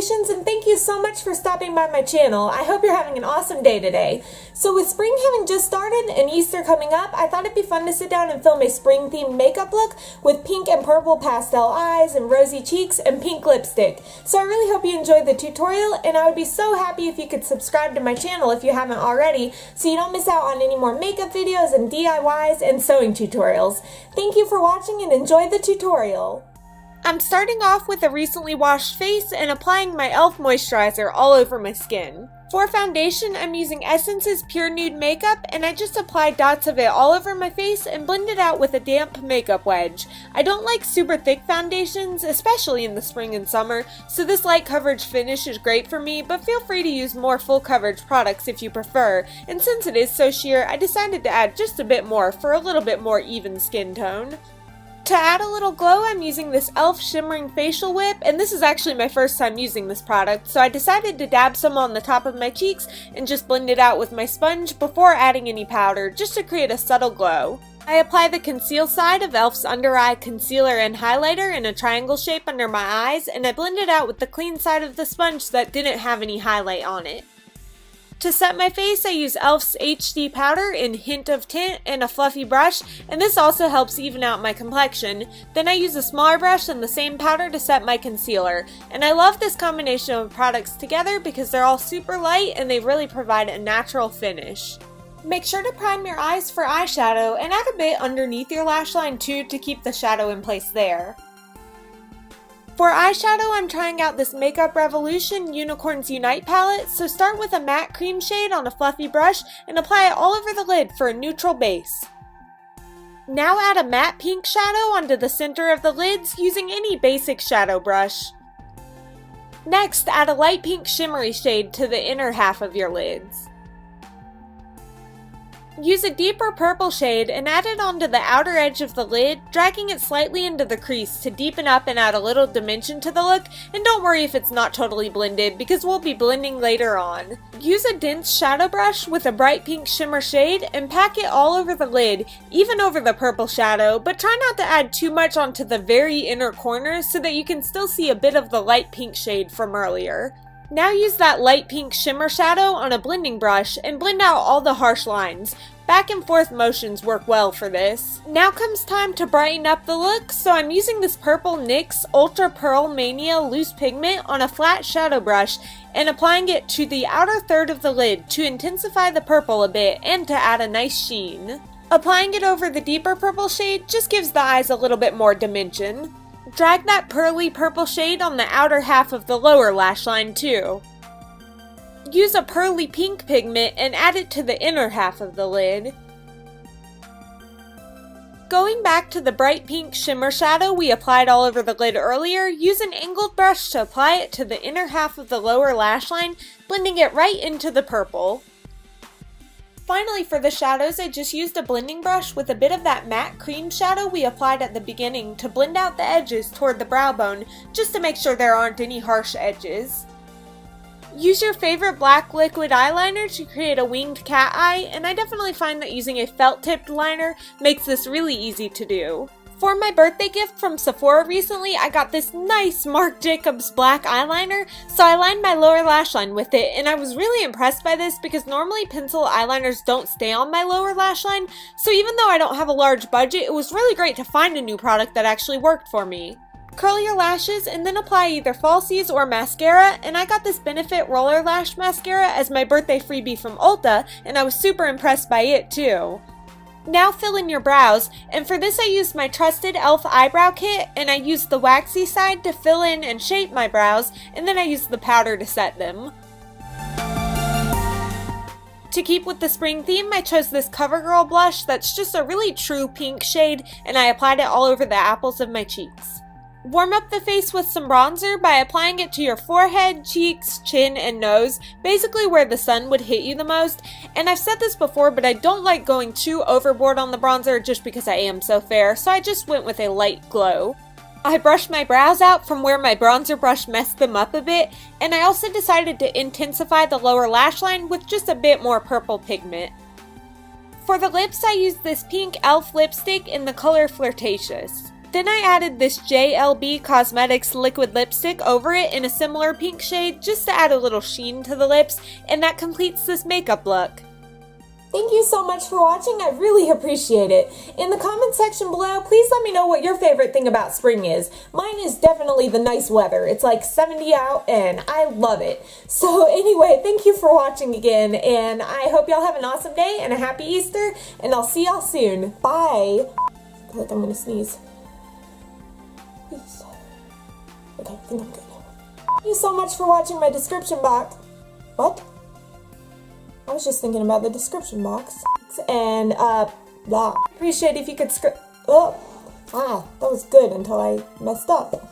Foundations, and thank you so much for stopping by my channel. I hope you're having an awesome day today. So with spring having just started and Easter coming up, I thought it'd be fun to sit down and film a spring themed makeup look with pink and purple pastel eyes and rosy cheeks and pink lipstick. So I really hope you enjoyed the tutorial, and I would be so happy if you could subscribe to my channel if you haven't already, so you don't miss out on any more makeup videos and DIYs and sewing tutorials. Thank you for watching and enjoy the tutorial. I'm starting off with a recently washed face and applying my e.l.f. moisturizer all over my skin. For foundation, I'm using Essence's Pure Nude Makeup, and I just applied dots of it all over my face and blended out with a damp makeup wedge. I don't like super thick foundations, especially in the spring and summer, so this light coverage finish is great for me, but feel free to use more full coverage products if you prefer, and since it is so sheer, I decided to add just a bit more for a little bit more even skin tone. To add a little glow, I'm using this e.l.f. Shimmering Facial Whip, and this is actually my first time using this product, so I decided to dab some on the top of my cheeks and just blend it out with my sponge before adding any powder, just to create a subtle glow. I apply the conceal side of e.l.f.'s Under Eye Concealer and Highlighter in a triangle shape under my eyes, and I blend it out with the clean side of the sponge that didn't have any highlight on it. To set my face, I use e.l.f.'s HD powder in Hint of Tint and a fluffy brush, and this also helps even out my complexion. Then I use a smaller brush and the same powder to set my concealer. And I love this combination of products together because they're all super light and they really provide a natural finish. Make sure to prime your eyes for eyeshadow and add a bit underneath your lash line too to keep the shadow in place there. For eyeshadow, I'm trying out this Makeup Revolution Unicorns Unite palette, so start with a matte cream shade on a fluffy brush and apply it all over the lid for a neutral base. Now add a matte pink shadow onto the center of the lids using any basic shadow brush. Next, add a light pink shimmery shade to the inner half of your lids. Use a deeper purple shade and add it onto the outer edge of the lid, dragging it slightly into the crease to deepen up and add a little dimension to the look, and don't worry if it's not totally blended because we'll be blending later on. Use a dense shadow brush with a bright pink shimmer shade and pack it all over the lid, even over the purple shadow, but try not to add too much onto the very inner corners so that you can still see a bit of the light pink shade from earlier. Now use that light pink shimmer shadow on a blending brush and blend out all the harsh lines. Back and forth motions work well for this. Now comes time to brighten up the look, so I'm using this purple NYX Ultra Pearl Mania loose pigment on a flat shadow brush and applying it to the outer third of the lid to intensify the purple a bit and to add a nice sheen. Applying it over the deeper purple shade just gives the eyes a little bit more dimension. Drag that pearly purple shade on the outer half of the lower lash line too. Use a pearly pink pigment and add it to the inner half of the lid. Going back to the bright pink shimmer shadow we applied all over the lid earlier, use an angled brush to apply it to the inner half of the lower lash line, blending it right into the purple. Finally, for the shadows, I just used a blending brush with a bit of that matte cream shadow we applied at the beginning to blend out the edges toward the brow bone, just to make sure there aren't any harsh edges. Use your favorite black liquid eyeliner to create a winged cat eye, and I definitely find that using a felt-tipped liner makes this really easy to do. For my birthday gift from Sephora recently, I got this nice Marc Jacobs black eyeliner, so I lined my lower lash line with it, and I was really impressed by this because normally pencil eyeliners don't stay on my lower lash line, so even though I don't have a large budget, it was really great to find a new product that actually worked for me. Curl your lashes and then apply either falsies or mascara, and I got this Benefit Roller Lash Mascara as my birthday freebie from Ulta, and I was super impressed by it too. Now fill in your brows, and for this I used my trusted e.l.f. eyebrow kit, and I used the waxy side to fill in and shape my brows, and then I used the powder to set them. To keep with the spring theme, I chose this CoverGirl blush that's just a really true pink shade, and I applied it all over the apples of my cheeks. Warm up the face with some bronzer by applying it to your forehead, cheeks, chin, and nose, basically where the sun would hit you the most. And I've said this before, but I don't like going too overboard on the bronzer just because I am so fair, so I just went with a light glow. I brushed my brows out from where my bronzer brush messed them up a bit, and I also decided to intensify the lower lash line with just a bit more purple pigment. For the lips, I used this pink e.l.f. lipstick in the color Flirtatious. Then I added this JLB Cosmetics liquid lipstick over it in a similar pink shade just to add a little sheen to the lips, and that completes this makeup look. Thank you so much for watching. I really appreciate it. In the comment section below, please let me know what your favorite thing about spring is. Mine is definitely the nice weather. It's like 70 out and I love it. So anyway, thank you for watching again, and I hope y'all have an awesome day and a happy Easter, and I'll see y'all soon. Bye. I feel like I'm gonna sneeze. Please. Okay, I think I'm good. Thank you so much for watching my description box. What? I was just thinking about the description box. And, blah. Appreciate if you could that was good until I messed up.